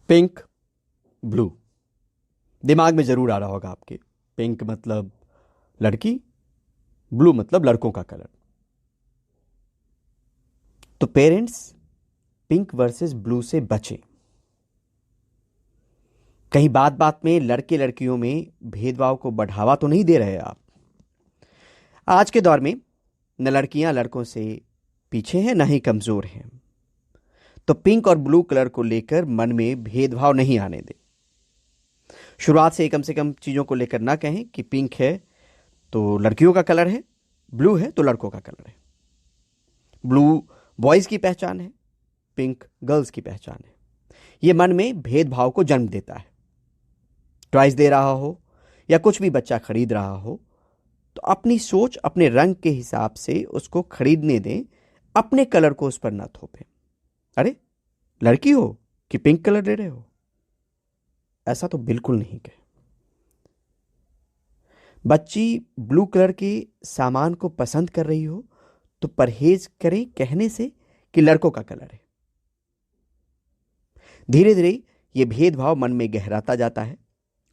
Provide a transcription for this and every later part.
Pink, blue दिमाग में जरूर आ रहा होगा आपके। पिंक मतलब लड़की, ब्लू मतलब लड़कों का कलर। तो पेरेंट्स, पिंक वर्सेस ब्लू से बचें। कहीं बात बात में लड़के लड़कियों में भेदभाव को बढ़ावा तो नहीं दे रहे आप। आज के दौर में न लड़कियां लड़कों से पीछे हैं, न ही कमजोर हैं। तो पिंक और ब्लू कलर को लेकर मन में भेदभाव नहीं आने दें। शुरुआत से कम चीजों को लेकर ना कहें कि पिंक है तो लड़कियों का कलर है, ब्लू है तो लड़कों का कलर है। ब्लू बॉयज की पहचान है, पिंक गर्ल्स की पहचान है। यह मन में भेदभाव को जन्म देता है। टॉयज दे रहा हो या कुछ भी बच्चा खरीद रहा हो तो अपनी सोच अपने रंग के हिसाब से उसको खरीदने दें, अपने कलर को उस पर ना थोपें। अरे लड़की हो कि पिंक कलर दे रहे हो, ऐसा तो बिल्कुल नहीं कहे। बच्ची ब्लू कलर के सामान को पसंद कर रही हो तो परहेज करें कहने से कि लड़कों का कलर है। धीरे धीरे यह भेदभाव मन में गहराता जाता है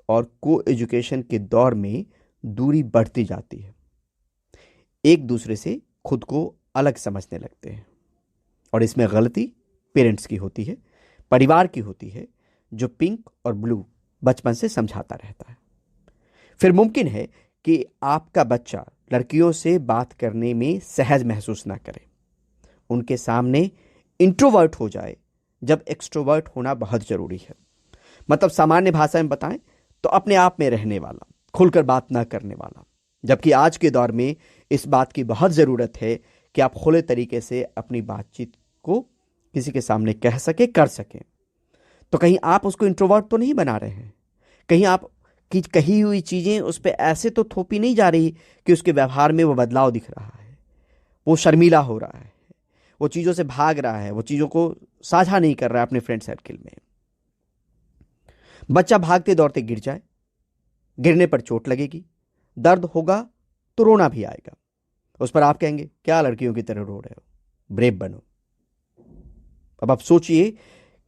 और को एजुकेशन के दौर में दूरी बढ़ती जाती है। एक दूसरे से खुद को अलग समझने लगते हैं और इसमें गलती पेरेंट्स की होती है, परिवार की होती है, जो पिंक और ब्लू बचपन से समझाता रहता है। फिर मुमकिन है कि आपका बच्चा लड़कियों से बात करने में सहज महसूस ना करे, उनके सामने इंट्रोवर्ट हो जाए जब एक्सट्रोवर्ट होना बहुत जरूरी है। मतलब सामान्य भाषा में बताएं तो अपने आप में रहने वाला, खुलकर बात ना करने वाला। जबकि आज के दौर में इस बात की बहुत जरूरत है कि आप खुले तरीके से अपनी बातचीत को किसी के सामने कह सके, कर सकें। तो कहीं आप उसको इंट्रोवर्ट तो नहीं बना रहे हैं, कहीं आप की कही हुई चीजें उस पर ऐसे तो थोपी नहीं जा रही कि उसके व्यवहार में वो बदलाव दिख रहा है, वो शर्मीला हो रहा है, वो चीजों से भाग रहा है, वो चीजों को साझा नहीं कर रहा है अपने फ्रेंड सर्किल में। बच्चा भागते दौड़ते गिर जाए, गिरने पर चोट लगेगी, दर्द होगा तो रोना भी आएगा। उस पर आप कहेंगे क्या लड़कियों की तरह रो रहे हो, ब्रेव बनो। अब आप सोचिए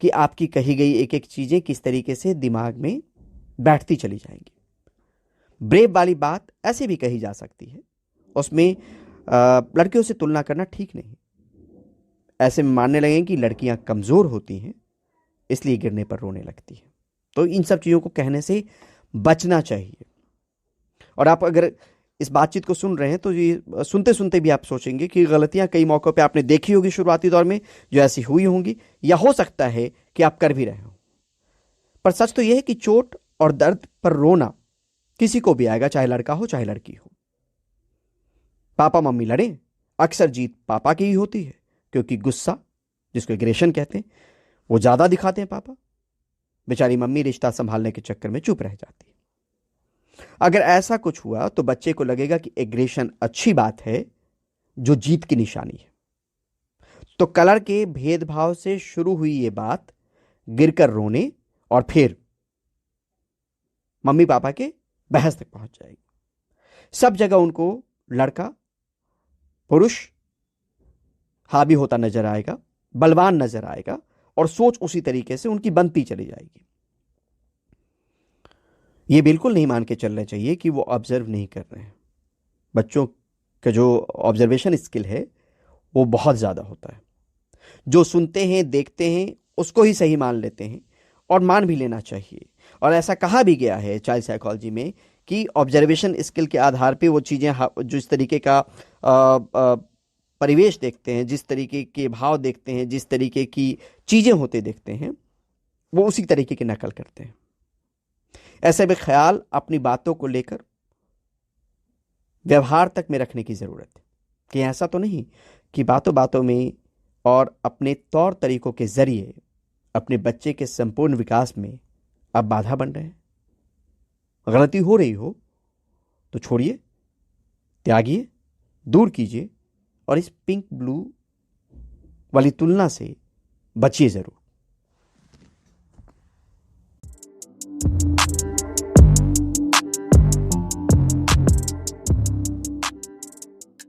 कि आपकी कही गई एक एक चीजें किस तरीके से दिमाग में बैठती चली जाएंगी। ब्रेव वाली बात ऐसे भी कही जा सकती है, उसमें लड़कियों से तुलना करना ठीक नहीं। ऐसे में मानने लगे कि लड़कियां कमजोर होती हैं इसलिए गिरने पर रोने लगती हैं। तो इन सब चीजों को कहने से बचना चाहिए। और आप अगर इस बातचीत को सुन रहे हैं तो ये सुनते सुनते भी आप सोचेंगे कि गलतियां कई मौकों पे आपने देखी होगी शुरुआती दौर में, जो ऐसी हुई होंगी, या हो सकता है कि आप कर भी रहे हो। पर सच तो यह है कि चोट और दर्द पर रोना किसी को भी आएगा, चाहे लड़का हो चाहे लड़की हो। पापा मम्मी लड़े, अक्सर जीत पापा की ही होती है, क्योंकि गुस्सा, जिसको एग्रेशन कहते हैं, वो ज्यादा दिखाते हैं पापा। बेचारी मम्मी रिश्ता संभालने के चक्कर में चुप रह जाती है। अगर ऐसा कुछ हुआ तो बच्चे को लगेगा कि एग्रेशन अच्छी बात है, जो जीत की निशानी है। तो कलर के भेदभाव से शुरू हुई ये बात गिरकर रोने और फिर मम्मी पापा के बहस तक पहुंच जाएगी। सब जगह उनको लड़का, पुरुष हावी होता नजर आएगा, बलवान नजर आएगा, और सोच उसी तरीके से उनकी बनती चली जाएगी। यह बिल्कुल नहीं मान के चलना चाहिए कि वो ऑब्जर्व नहीं कर रहे हैं। बच्चों का जो ऑब्जर्वेशन स्किल है वो बहुत ज्यादा होता है। जो सुनते हैं, देखते हैं, उसको ही सही मान लेते हैं, और मान भी लेना चाहिए। और ऐसा कहा भी गया है चाइल्ड साइकोलॉजी में कि ऑब्जर्वेशन स्किल के आधार पे वो चीजें, जो इस तरीके का परिवेश देखते हैं, जिस तरीके के भाव देखते हैं, जिस तरीके की चीजें होते देखते हैं, वो उसी तरीके की नकल करते हैं। ऐसे में ख्याल अपनी बातों को लेकर व्यवहार तक में रखने की जरूरत है कि ऐसा तो नहीं कि बातों बातों में और अपने तौर तरीकों के जरिए अपने बच्चे के संपूर्ण विकास में आप बाधा बन रहे हैं। गलती हो रही हो तो छोड़िए, त्यागिए, दूर कीजिए, और इस पिंक ब्लू वाली तुलना से बचिए जरूर।